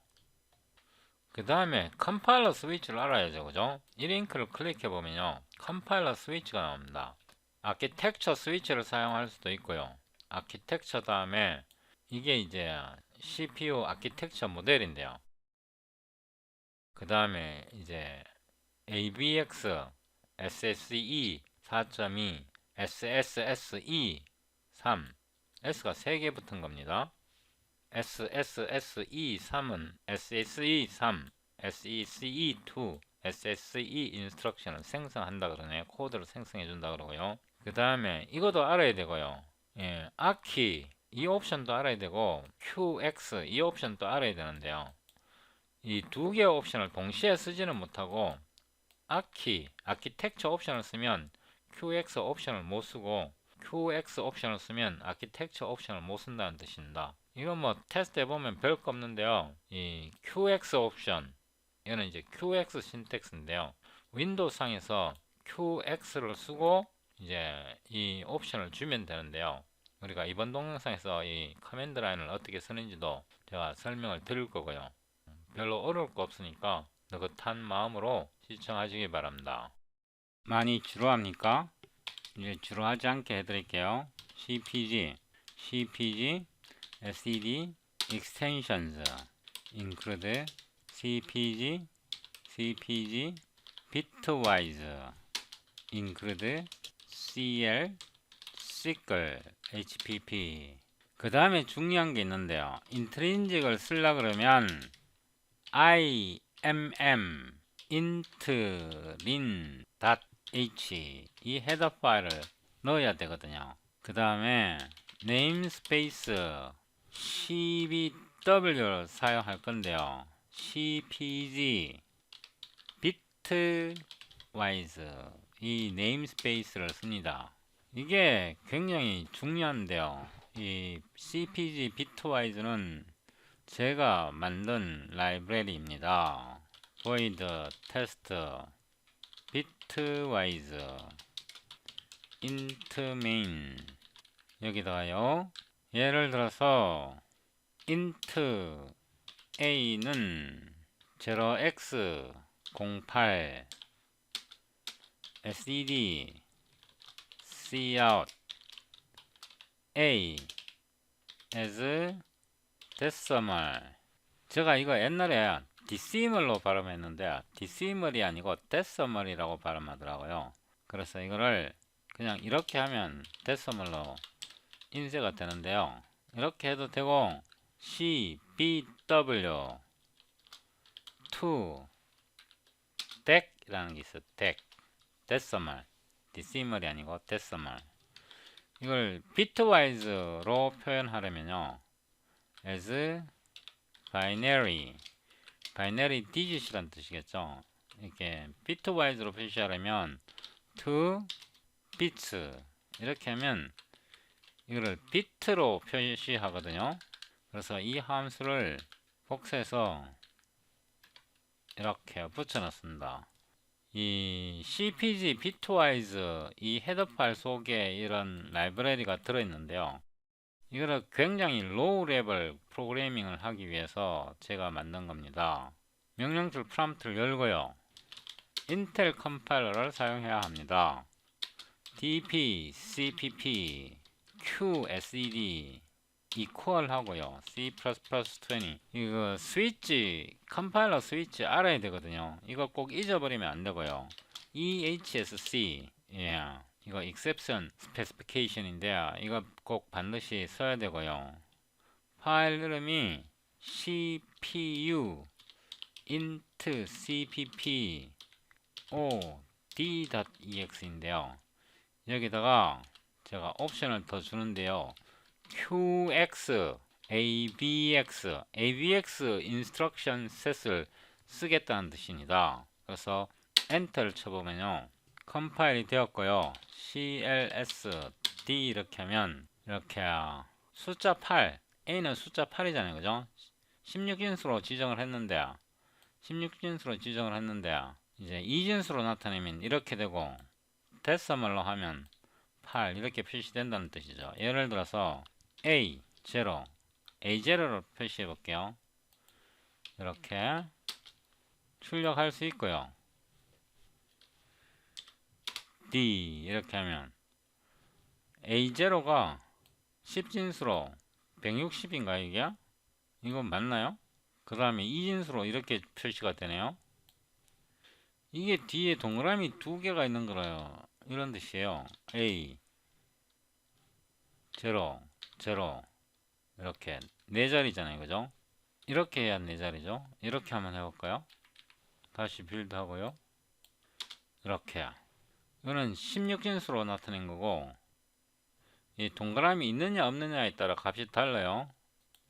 [SPEAKER 1] 그 다음에 컴파일러 스위치를 알아야죠, 그죠? 이 링크를 클릭해 보면요, 컴파일러 스위치가 나옵니다. 아키텍처 스위치를 사용할 수도 있고요. 아키텍처 다음에 이게 이제 CPU 아키텍처 모델인데요. 그 다음에 이제 ABX, SSE 4.2, SSSE 3, S가 3개 붙은 겁니다. SSSE 3은 SSE 3, SECE 2, SSE 인스트럭션을 생성한다 그러네요. 코드를 생성해 준다 그러고요. 그 다음에 이것도 알아야 되고요. 예, 아키 이 옵션도 알아야 되고 QX 이 옵션도 알아야 되는데요. 이 두 개의 옵션을 동시에 쓰지는 못하고 아키텍처 옵션을 쓰면 QX 옵션을 못 쓰고 QX 옵션을 쓰면 아키텍처 옵션을 못 쓴다는 뜻입니다. 이건 테스트 해보면 별거 없는데요. 이 QX 옵션 이거는 이제 QX 신텍스인데요. 윈도우 상에서 QX를 쓰고 이제 이 옵션을 주면 되는데요. 우리가 이번 동영상에서 이 커맨드 라인을 어떻게 쓰는지도 제가 설명을 드릴 거고요. 별로 어려울 거 없으니까 느긋한 마음으로 시청하시기 바랍니다. 많이 지루합니까? 이제 지루하지 않게 해드릴게요. CPG, SED, Extensions, include CPG, bitwise include cl sickle hpp. 그 다음에 중요한 게 있는데요. intrinsic을 쓰려 그러면 imm intrin.h 이 헤더 파일을 넣어야 되거든요. 그 다음에 네임스페이스 cbw를 사용할 건데요. cpg bitwise 이 네임스페이스를 씁니다. 이게 굉장히 중요한데요. 이 cpg bitwise는 제가 만든 라이브러리입니다. void test bitwise int main 여기다가요. 예를 들어서 int a는 0x08 sed cout a as decimal. 제가 이거 옛날에 decimal로 발음했는데 decimal이 아니고 decimal이라고 발음하더라고요. 그래서 이거를 그냥 이렇게 하면 decimal로 인쇄가 되는데요. 이렇게 해도 되고 cbw to dec 이라는 게 있어요. dec decimal decimal이 아니고 decimal. 이걸 bitwise로 표현하려면요, as binary digit이란 뜻이겠죠. 이렇게 bitwise로 표시하려면 2 bits 이렇게 하면 이거를 비트로 표시하거든요. 그래서 이 함수를 복사해서 이렇게 붙여놨습니다. 이 cpg bitwise 이 헤더 파일 속에 이런 라이브러리가 들어있는데요. 이거를 굉장히 로우 레벨 프로그래밍을 하기 위해서 제가 만든 겁니다. 명령줄 프롬프트를 열고요. 인텔 컴파일러를 사용해야 합니다. dp cpp qsed equal 하고요. C++20 이거 스위치 컴파일러 스위치 알아야 되거든요. 이거 꼭 잊어버리면 안 되고요. EHSC 이거 exception specification인데 이거 꼭 반드시 써야 되고요. 파일 이름이 cpu int cpp o d.ex인데요. 여기다가 제가 옵션을 더 주는데요. qx avx instruction set을 쓰겠다는 뜻입니다. 그래서 엔터를 쳐보면요, 컴파일이 되었고요. clsd 이렇게 하면 이렇게 숫자 8 a는 숫자 8이잖아요, 그죠? 16진수로 지정을 했는데 이제 2진수로 나타내면 이렇게 되고 데시멀로 하면 8 이렇게 표시된다는 뜻이죠. 예를 들어서 A0 A0로 표시해 볼게요. 이렇게 출력할 수 있고요. D 이렇게 하면 A0가 10진수로 160인가요 이게? 이건 맞나요? 그 다음에 2진수로 이렇게 표시가 되네요. 이게 뒤에 동그라미 두 개가 있는 거라요. 이런 뜻이에요. A 0 0 이렇게 네 자리잖아요, 그죠? 이렇게 해야 네 자리죠. 이렇게 한번 해볼까요? 다시 빌드 하고요. 이렇게 이거는 16진수로 나타낸 거고, 이 동그라미 있느냐 없느냐에 따라 값이 달라요.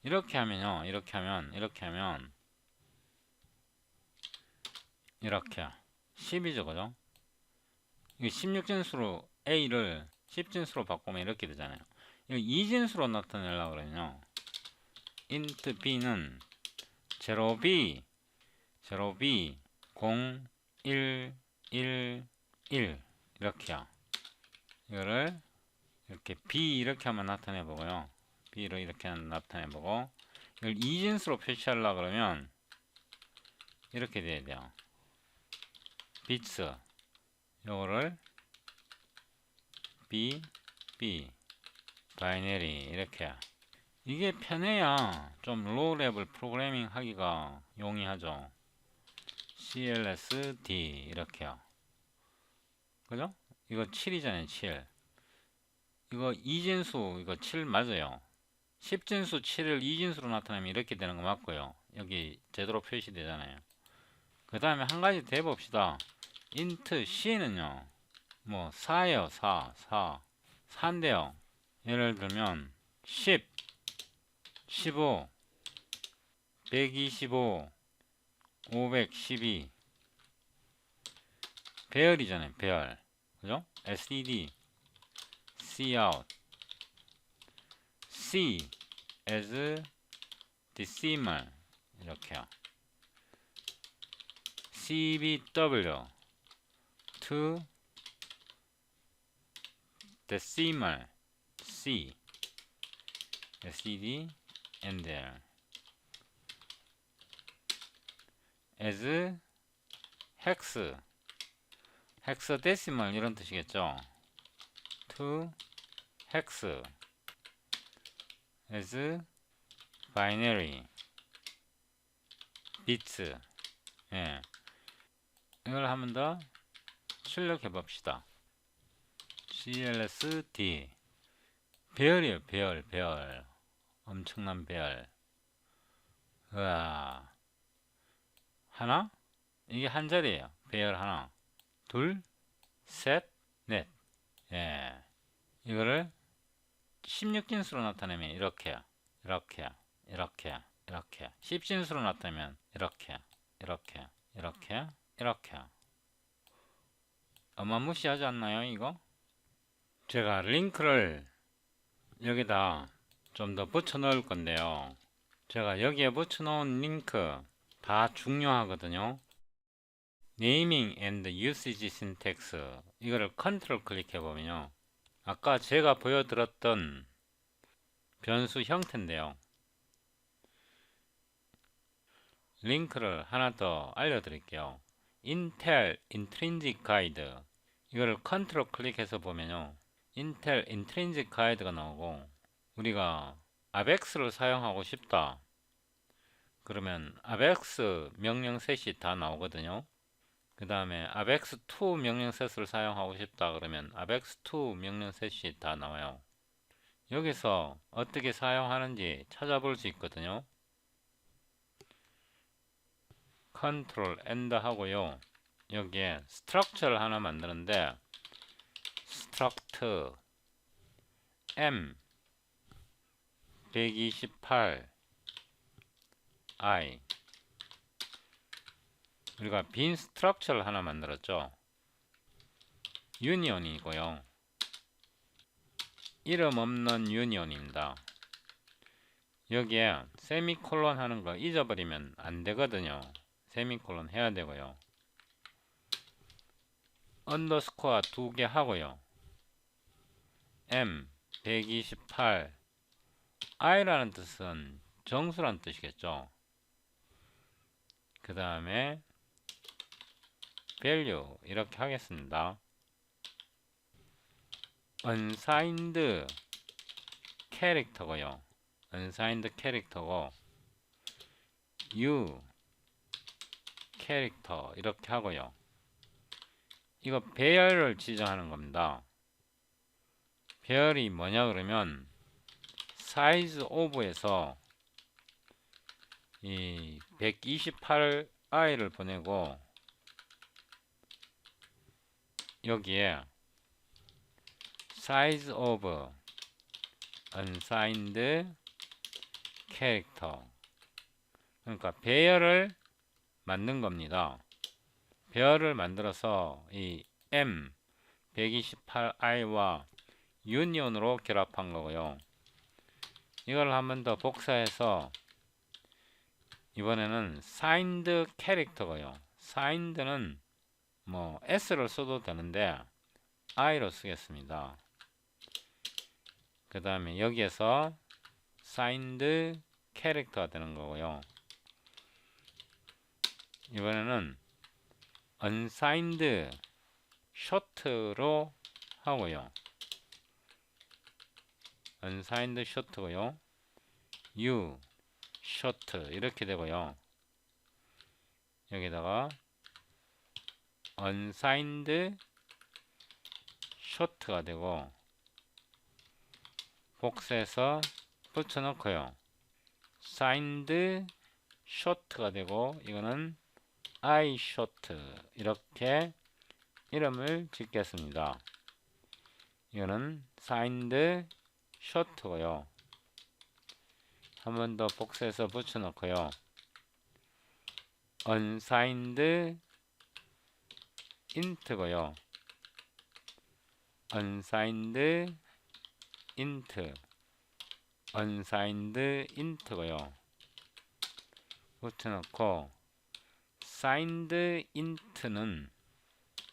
[SPEAKER 1] 이렇게 하면요, 이렇게 하면 이렇게 10이죠, 그죠? 이게 16진수로 A를 10진수로 바꾸면 이렇게 되잖아요. 이거 2진수로 나타내려고 그러면요, int b는 0b 0b 0 1 1 1 이렇게요. 이거를 이렇게 b 이렇게 한번 나타내 보고요. b를 이렇게 나타내 보고, 이걸 2진수로 표시하려고 그러면 이렇게 돼야 돼요. bits 요거를 b 바이너리 이렇게. 이게 편해야 좀 로우 레벨 프로그래밍 하기가 용이하죠. CLSD 이렇게요. 그죠? 이거 7이잖아요. 7. 이거 이진수 이거 7 맞아요. 10진수 7을 이진수로 나타내면 이렇게 되는 거 맞고요. 여기 제대로 표시되잖아요. 그 다음에 한 가지 더 해봅시다. int c는요 뭐 4예요. 4인데요. 예를 들면 10 15 125 512 배열이잖아요. 배열. 그죠? SED cout C as decimal 이렇게요. CBW to decimal C SED and L as hex hexadecimal 이런 뜻이겠죠. to hex as binary bits. 예. 이걸 한 번 더 출력해 봅시다. CLSD 배열이에요. 배열 엄청난 배열. 우와. 하나 이게 한 자리예요. 배열 하나 둘 셋 넷. 예. 이거를 16진수로 나타내면 이렇게요. 이렇게 10진수로 나타내면 이렇게 어마무시하지 않나요 이거? 제가 링크를 여기다 좀 더 붙여 넣을 건데요. 제가 여기에 붙여 놓은 링크 다 중요하거든요. Naming and Usage Syntax 이거를 컨트롤 클릭해 보면요. 아까 제가 보여드렸던 변수 형태인데요. 링크를 하나 더 알려드릴게요. Intel Intrinsic Guide 이거를 컨트롤 클릭해서 보면요. Intel Intrinsic Guide가 나오고 우리가 ABEX를 사용하고 싶다. 그러면 ABEX 명령 셋이 다 나오거든요. 그 다음에 ABEX2 명령 셋을 사용하고 싶다. 그러면 ABEX2 명령 셋이 다 나와요. 여기서 어떻게 사용하는지 찾아볼 수 있거든요. 컨트롤 엔터 하고요. 여기에 스트럭처를 하나 만드는데 struct m 128 i 우리가 빈 스트럭처를 하나 만들었죠. 유니온이고요. 이름 없는 유니온입니다. 여기에 세미콜론 하는 거 잊어버리면 안 되거든요. 세미콜론 해야 되고요. 언더스코어 2개 하고요. m 128 i라는 뜻은 정수란 뜻이겠죠. 그 다음에 value 이렇게 하겠습니다. unsigned 캐릭터고요. unsigned 캐릭터고 u 캐릭터 이렇게 하고요. 이거 배열을 지정하는 겁니다. 배열이 뭐냐 그러면 size of에서 이 128i를 보내고 여기에 size of unsigned character 그러니까 배열을 만든 겁니다. 배열을 만들어서 이 m 128i와 유니온으로 결합한 거고요. 이걸 한 번 더 복사해서 이번에는 signed character고요. signed는 뭐 s를 써도 되는데 i로 쓰겠습니다. 그 다음에 여기에서 signed character가 되는 거고요. 이번에는 unsigned short로 하고요. unsigned short고요. u short 이렇게 되고요. 여기다가 unsigned short가 되고 복사해서 붙여넣고요. signed short가 되고 이거는 I short 이렇게 이름을 짓겠습니다. 이거는 signed short고요. 한 번 더 복사해서 붙여넣고요. unsigned int고요. unsigned int unsigned int고요. 붙여넣고 signed int는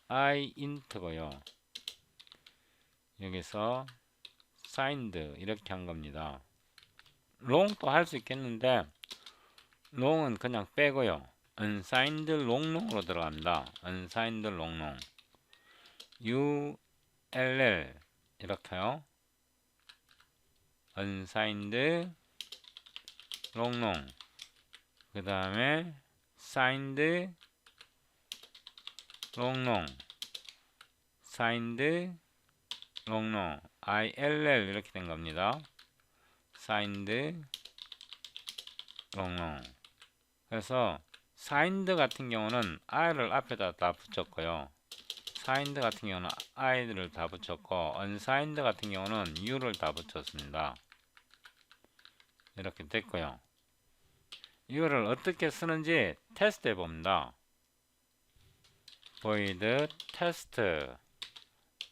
[SPEAKER 1] I int고요. 여기서 signed 이렇게 한 겁니다. long도 할 수 있겠는데 long은 그냥 빼고요. unsigned longlong으로 들어갑니다. unsigned longlong ull 이렇게요. unsigned longlong 그 다음에 signed longlong signed longlong ill 이렇게 된 겁니다. signed longlong 그래서 signed 같은 경우는 i를 앞에다 다 붙였고요. signed 같은 경우는 i를 다 붙였고 unsigned 같은 경우는 u를 다 붙였습니다. 이렇게 됐고요. 이거를 어떻게 쓰는지 테스트 해봅니다. void test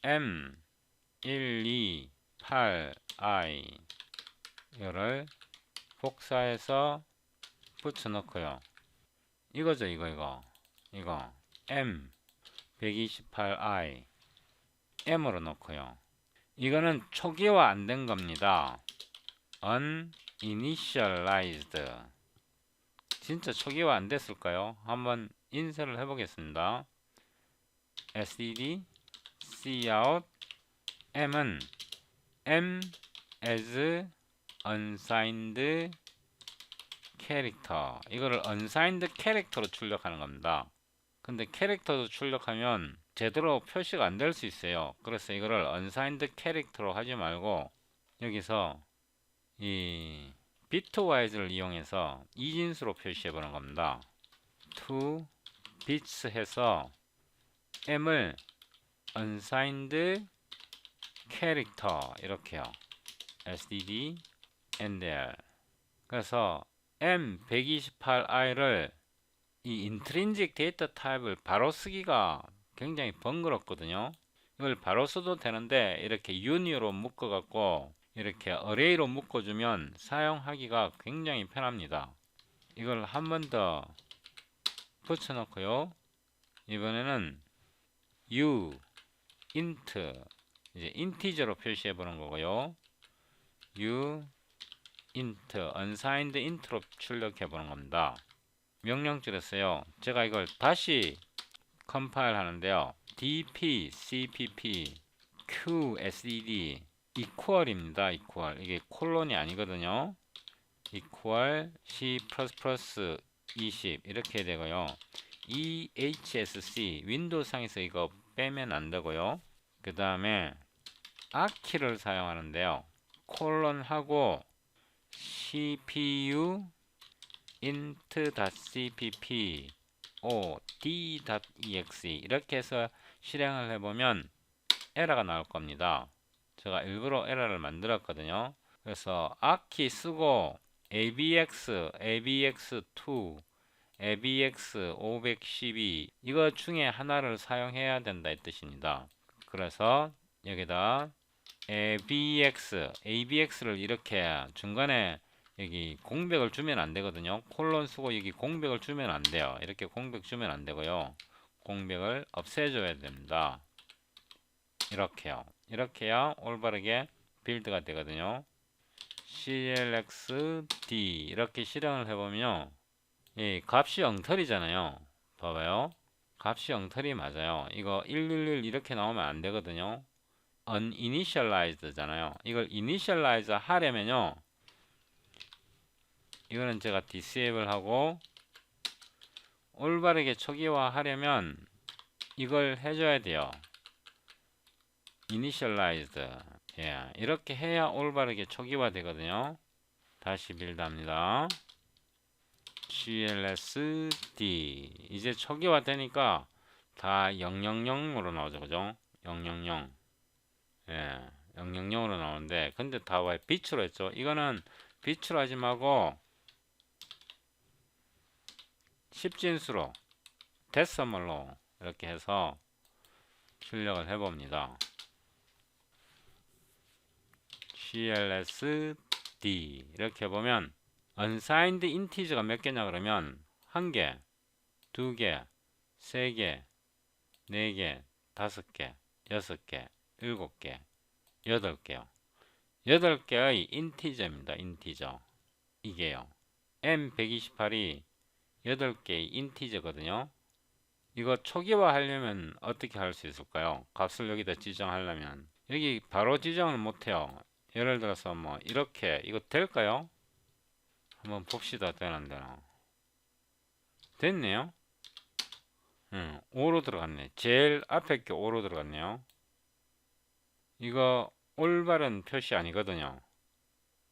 [SPEAKER 1] m128i 이거를 복사해서 붙여넣고요. 이거죠 이거 m128i m으로 넣고요. 이거는 초기화 안 된 겁니다. uninitialized 진짜 초기화 안 됐을까요? 한번 인쇄를 해보겠습니다. sdd cout m은 m as unsigned character 이거를 unsigned character로 출력하는 겁니다. 근데 캐릭터도 출력하면 제대로 표시가 안 될 수 있어요. 그래서 이거를 unsigned character로 하지 말고 여기서 이 bitwise를 이용해서 이진수로 표시해 보는 겁니다. to bits 해서 m을 unsigned character 이렇게요. sdd endl 그래서 m128i를 이 intrinsic 데이터 타입을 바로 쓰기가 굉장히 번거롭거든요. 이걸 바로 써도 되는데 이렇게 un이로 묶어 갖고 이렇게 array로 묶어주면 사용하기가 굉장히 편합니다. 이걸 한 번 더 붙여놓고요. 이번에는 u int 이제 인티저로 표시해 보는 거고요. u int unsigned int로 출력해 보는 겁니다. 명령줄에서요. 제가 이걸 다시 컴파일 하는데요. dp cpp qsdd equal입니다. equal 이게 콜론이 아니거든요. equal c++ 20 이렇게 되고요. ehsc 윈도우 상에서 이거 빼면 안 되고요. 그 다음에 아키를 사용하는데요. 콜론하고 cpu int.cpp d.exe 이렇게 해서 실행을 해보면 에러가 나올 겁니다. 제가 일부러 에러를 만들었거든요. 그래서 아키 쓰고 abx, abx2, abx 512 이거 중에 하나를 사용해야 된다 이 뜻입니다. 그래서 여기다 abx를 이렇게 중간에 여기 공백을 주면 안 되거든요. 콜론 쓰고 여기 공백을 주면 안 돼요. 이렇게 공백 주면 안 되고요. 공백을 없애줘야 됩니다. 이렇게요. 이렇게 해야 올바르게 빌드가 되거든요. clxd 이렇게 실행을 해보면요. 이 값이 엉터리잖아요. 봐봐요. 값이 엉터리 맞아요. 이거 111 이렇게 나오면 안 되거든요. uninitialized 잖아요. 이걸 initialize 하려면요. 이거는 제가 disable 하고 올바르게 초기화 하려면 이걸 해줘야 돼요. initialized. 예, 이렇게 해야 올바르게 초기화 되거든요. 다시 빌드합니다. GLSD. 이제 초기화 되니까 다 000으로 나오죠. 그죠? 000. 예, 000으로 나오는데, 근데 다 왜 빛으로 했죠? 이거는 빛으로 하지 말고 10진수로 데시멀로 이렇게 해서 출력을 해봅니다. GLSD 이렇게 보면 unsigned integer가 몇 개냐 그러면 1개, 2개, 3개, 4개, 5개, 6개, 7개, 8개요. 8개의 인티저입니다. 인티저. 이게요. M128이 8개의 인티저거든요. 이거 초기화 하려면 어떻게 할 수 있을까요? 값을 여기다 지정하려면 여기 바로 지정을 못해요. 예를 들어서 뭐 이렇게 이거 될까요? 한번 봅시다. 되나 안 되나. 됐네요. 5로 들어갔네. 제일 앞에 게 5로 들어갔네요. 이거 올바른 표시 아니거든요.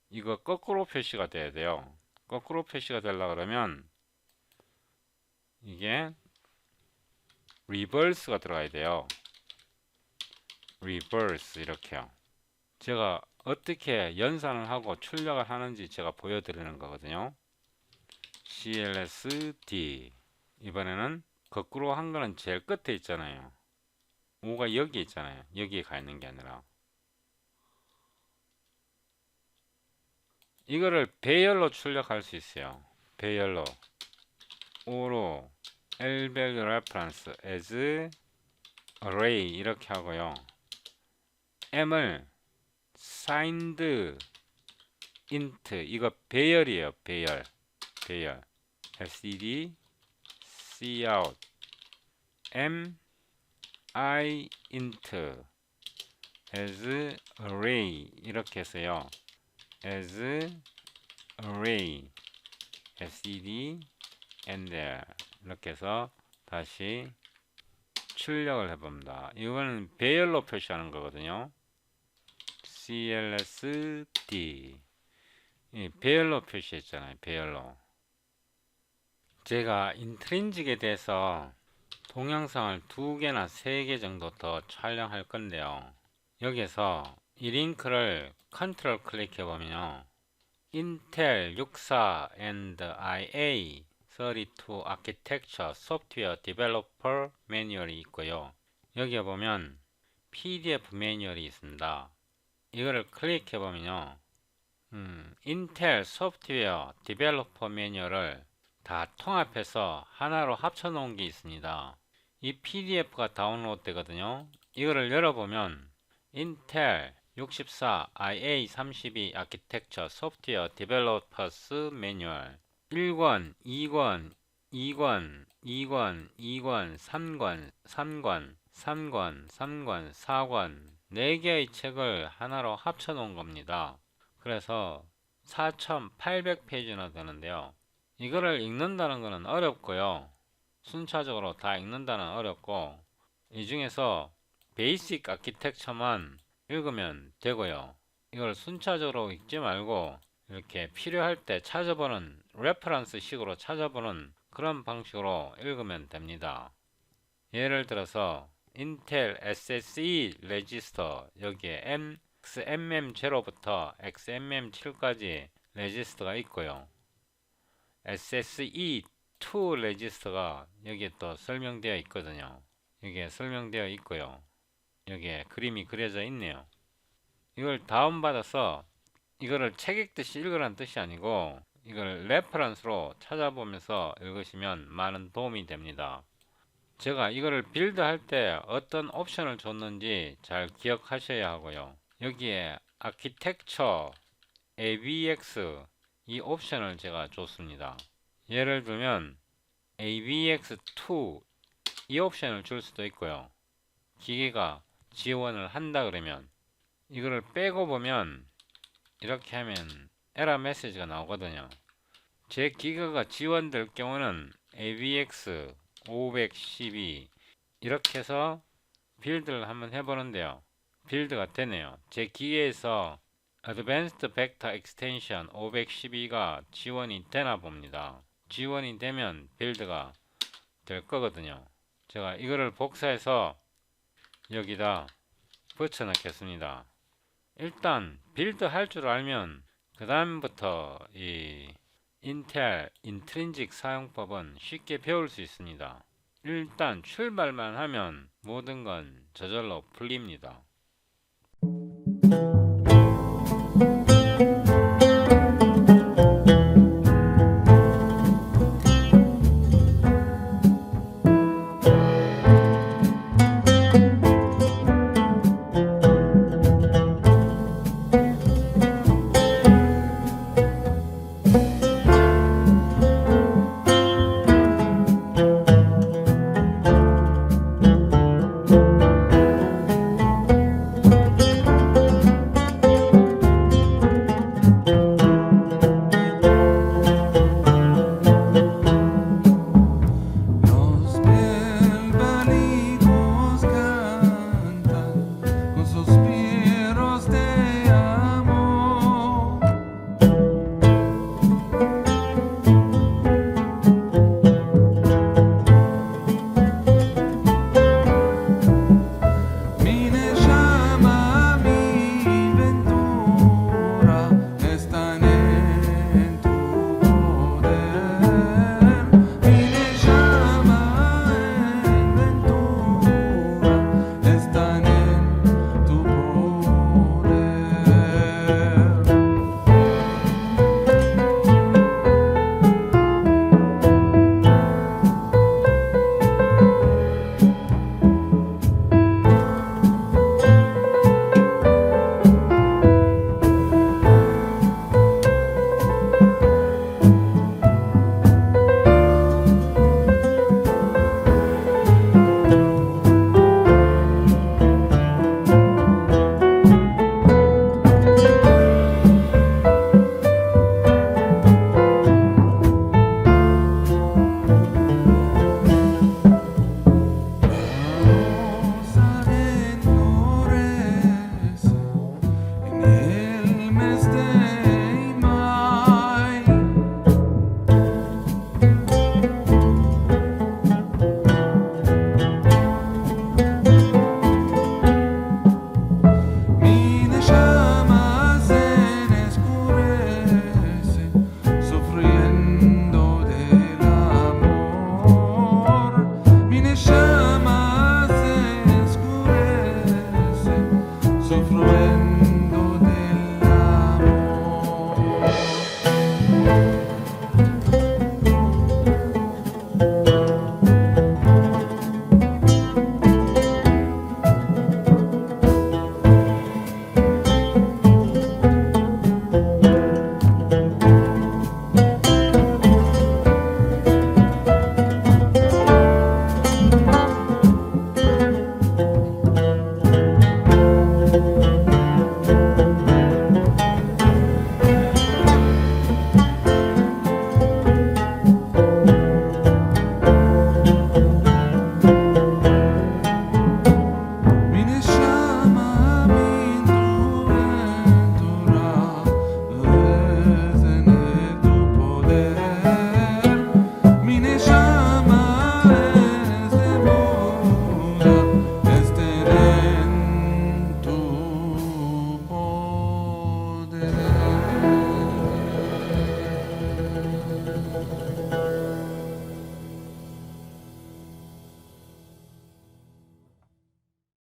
[SPEAKER 1] 이거 거꾸로 표시가 돼야 돼요. 거꾸로 표시가 되려고 그러면 이게 리버스가 들어가야 돼요. 리버스 이렇게요. 제가 어떻게 연산을 하고 출력을 하는지 제가 보여드리는 거거든요. CLSD. 이번에는 거꾸로 한 거는 제일 끝에 있잖아요. 5가 여기 있잖아요. 여기에 가 있는 게 아니라. 이거를 배열로 출력할 수 있어요. 배열로. 5로 L-value reference as array 이렇게 하고요. M을 signed int 이거 배열이에요. 배열. std cout m I int as array 이렇게 해서요. as array std and 이렇게 해서 다시 출력을 해봅니다. 이거는 배열로 표시하는 거거든요. CLSD 배열로 표시했잖아요. 배열로. 제가 인트린직에 대해서 동영상을 2개나 3개 정도 더 촬영할 건데요. 여기서 이 링크를 컨트롤 클릭해 보면요. 인텔 64 and IA 32 아키텍처 소프트웨어 디벨로퍼 매뉴얼이 있고요. 여기에 보면 PDF 매뉴얼이 있습니다. 이거를 클릭해 보면요. 인텔 소프트웨어 디벨로퍼 매뉴얼을 다 통합해서 하나로 합쳐 놓은 게 있습니다. 이 PDF가 다운로드 되거든요. 이거를 열어보면 인텔 64 IA32 아키텍처 소프트웨어 디벨로퍼스 매뉴얼 1권, 2권, 2권, 2권, 2권, 3권, 3권, 3권, 3권, 4권 4개의 책을 하나로 합쳐 놓은 겁니다. 그래서 4800페이지나 되는데요. 이거를 읽는다는 것은 어렵고요. 순차적으로 다 읽는다는 어렵고 이 중에서 베이직 아키텍처만 읽으면 되고요. 이걸 순차적으로 읽지 말고 이렇게 필요할 때 찾아보는 레퍼런스 식으로 찾아보는 그런 방식으로 읽으면 됩니다. 예를 들어서 인텔 SSE 레지스터 여기에 XMM0부터 XMM7까지 레지스터가 있고요. SSE2 레지스터가 여기에 또 설명되어 있거든요. 여기에 설명되어 있고요. 여기에 그림이 그려져 있네요. 이걸 다운받아서 이거를 책 읽듯이 읽으라는 뜻이 아니고 이걸 레퍼런스로 찾아보면서 읽으시면 많은 도움이 됩니다. 제가 이거를 빌드할 때 어떤 옵션을 줬는지 잘 기억하셔야 하고요. 여기에 아키텍처 AVX 이 옵션을 제가 줬습니다. 예를 들면 AVX2 이 옵션을 줄 수도 있고요. 기계가 지원을 한다 그러면 이거를 빼고 보면 이렇게 하면 에러 메시지가 나오거든요. 제 기계가 지원될 경우는 AVX 512 이렇게 해서 빌드를 한번 해보는데요. 빌드가 되네요. 제 기계에서 Advanced Vector Extension 512가 지원이 되나 봅니다. 지원이 되면 빌드가 될 거거든요. 제가 이거를 복사해서 여기다 붙여 넣겠습니다. 일단 빌드 할 줄 알면 그 다음부터 이 인텔 인트린직 사용법은 쉽게 배울 수 있습니다. 일단 출발만 하면 모든 건 저절로 풀립니다.